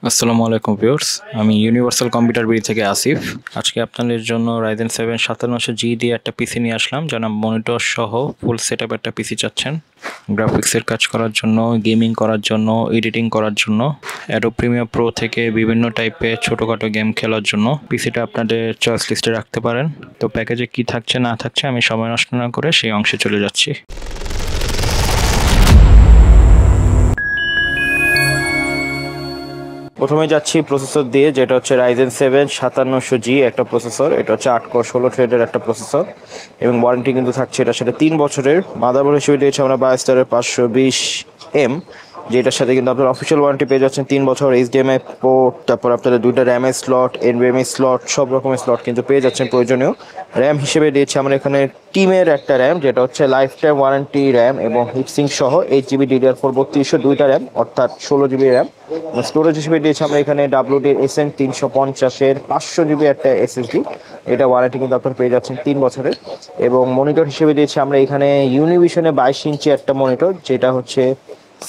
আসসালামু আলাইকুম ভিউয়ার্স, আমি ইউনিভার্সাল কম্পিউটার বিডি থেকে আসিফ। আজকে আপনাদের জন্য রাইজেন 7 5700G দিয়ে একটা পিসি নিয়ে আসলাম, যারা মনিটর সহ ফুল সেটআপ একটা পিসি চাচ্ছেন গ্রাফিক্সের কাজ করার জন্য, গেমিং করার জন্য, এডিটিং করার জন্য, অ্যাডোব প্রিমিয়ার প্রো থেকে বিভিন্ন টাইপের ছোটোখাটো গেম খেলার জন্য পিসিটা আপনাদের চয়েস লিস্টে রাখতে পারেন। তো প্যাকেজে কি থাকছে না থাকছে আমি সময় নষ্ট না করে সেই অংশে চলে যাচ্ছি। প্রথমে যাচ্ছি প্রসেসর দিয়ে, যেটা হচ্ছে রাইজেন 7 5700G একটা প্রসেসর। এটা হচ্ছে 8 কোর 16 থ্রেডের একটা প্রসেসর এবং ওয়ারেন্টি কিন্তু থাকছে এটার সাথে 3 বছরের। মাদারবোর্ড হিসেবে দিয়েছে আমরা বায়োস্টারের 520M, যেটার সাথে কিন্তু আপনার অফিসিয়াল ওয়ারেন্টি পেয়ে যাচ্ছেন 3 বছর। HDMI পোর্ট, তারপর আপনাদের দুইটা র্যাম স্লট, NVMe স্লট, সব রকমের স্লট কিন্তু পেয়ে যাচ্ছেন প্রয়োজনীয়। র্যাম হিসেবে দিয়েছি আমরা এখানে টিমের একটা র্যাম, যেটা হচ্ছে লাইফ টাইম ওয়ারেন্টি র্যাম এবং হিটসিং সহ 8GB DDR4 3200 দুইটা র্যাম, অর্থাৎ 16GB র্যাম। স্টোরেজ হিসেবে দিয়েছি আমরা এখানে WD SN 350-এর 500GB একটা SSD। এটা ওয়ারেন্টি কিন্তু আপনারা পেয়ে যাচ্ছেন 3 বছরের। এবং মনিটর হিসেবে দিয়েছি আমরা এখানে ইউনিভিশনে 22 ইঞ্চি একটা মনিটর, যেটা হচ্ছে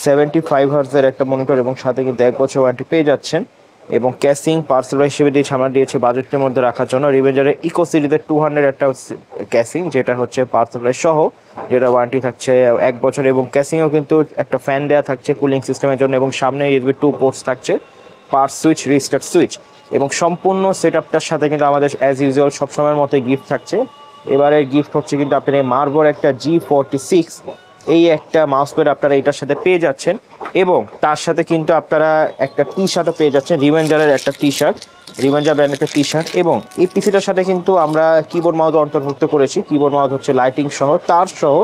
75 হার্টজের একটা মনিটর এবং সাথে কিন্তু 1 বছর ওয়ারেন্টি পেয়ে যাচ্ছেন। এবং ক্যাসিং পার্সেল হিসেবে দিয়েছি আমরা, দিয়েছি বাজেটের মধ্যে রাখার জন্য রিভেঞ্জারের ইকো সিরিজের 200 একটা ক্যাসিং, যেটা হচ্ছে পার্সেল সহ, যেটা ওয়ারেন্টি থাকছে 1 বছর। এবং ক্যাসিংও কিন্তু একটা ফ্যান দেওয়া থাকছে কুলিং সিস্টেমের জন্য এবং সামনে USB 2 পোর্টস থাকছে, পাওয়ার সুইচ, রিস্টার্ট সুইচ। এবং সম্পূর্ণ সেটআপটার সাথে কিন্তু আমাদের অ্যাজ ইউজুয়াল সবসময়ের মতো গিফট থাকছে। এবারে গিফট হচ্ছে কিন্তু আপনার এই মার্বল একটা G46, এই একটা মাউস প্যাড আপনারা এটার সাথে পেয়ে যাচ্ছেন। এবং তার সাথে কিন্তু আপনারা একটা টি শার্টও পেয়ে যাচ্ছেন, রিভেঞ্জারের একটা টি শার্ট, রিভেঞ্জার ব্র্যান্ডের একটা টি শার্ট। এবং এই পিসিটার সাথে কিন্তু আমরা কিবোর্ড মাউস অন্তর্ভুক্ত করেছি। কিবোর্ড মাউস হচ্ছে লাইটিং সহ, তার সহ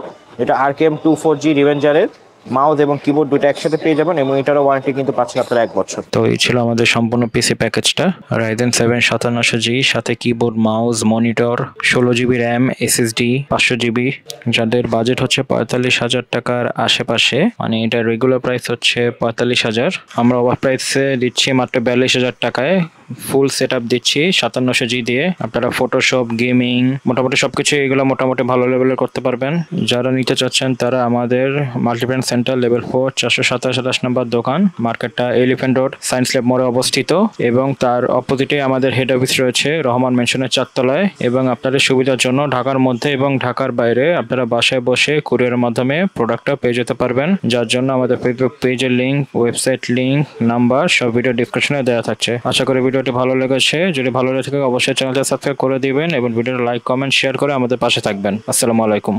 এটা RKM24G রিভেঞ্জারের মাউস এবং কিবোর্ড দুটো একসাথে পেয়ে যাবেন এবং এটারও ওয়ারেন্টি কিন্তু পাচ্ছেন আপনারা 1 বছর। তো এই ছিল আমাদের সম্পূর্ণ পিসি প্যাকেজটা। রাইজেন 7 5700G সাথে keyboard, mouse, monitor, 16GB RAM, SSD, 500GB। যাদের বাজেট হচ্ছে 45,000 টাকার আশেপাশে, মানে এটা রেগুলার প্রাইস হচ্ছে 45,000, আমরা ওভার প্রাইসে দিচ্ছি মাত্র 42,000 টাকায়। ফুল সেটআপ দিচ্ছি 5700G দিয়ে। আপনারা ফটোশপ, গেমিং, মোটামুটি সবকিছু এগুলো মোটামুটি ভালো লেভেলের করতে পারবেন। যারা নিতে চাচ্ছেন তারা আমাদের মাল্টিব্র্যান্ড সেন্টার লেভেল 4 427 নম্বর দোকান, মার্কেটটা এলিফ্যান্ট রোড সায়েন্স ল্যাব মোড়ে অবস্থিত এবং তার অপোজিটে আমাদের হেড অফিস রয়েছে রহমান মেনশনের 4 তলায়। এবং আপনাদের সুবিধার জন্য ঢাকার মধ্যে এবং ঢাকার বাইরে আপনারা বাসায় বসে কুরিয়ারের মাধ্যমে প্রোডাক্টটা পেয়ে যেতে পারবেন, যার জন্য আমাদের ফেসবুক পেজের লিঙ্ক, ওয়েবসাইট লিঙ্ক, নাম্বার সব ভিডিও ডিসক্রিপশনে দেওয়া থাকছে। আশা করি ভিডিওটি ভালো লেগেছে। যদি ভালো লেগে থাকে অবশ্যই চ্যানেলটা সাবস্ক্রাইব করে দিবেন এবং ভিডিওটা লাইক, কমেন্ট, শেয়ার করে আমাদের পাশে থাকবেন। আসসালামু আলাইকুম।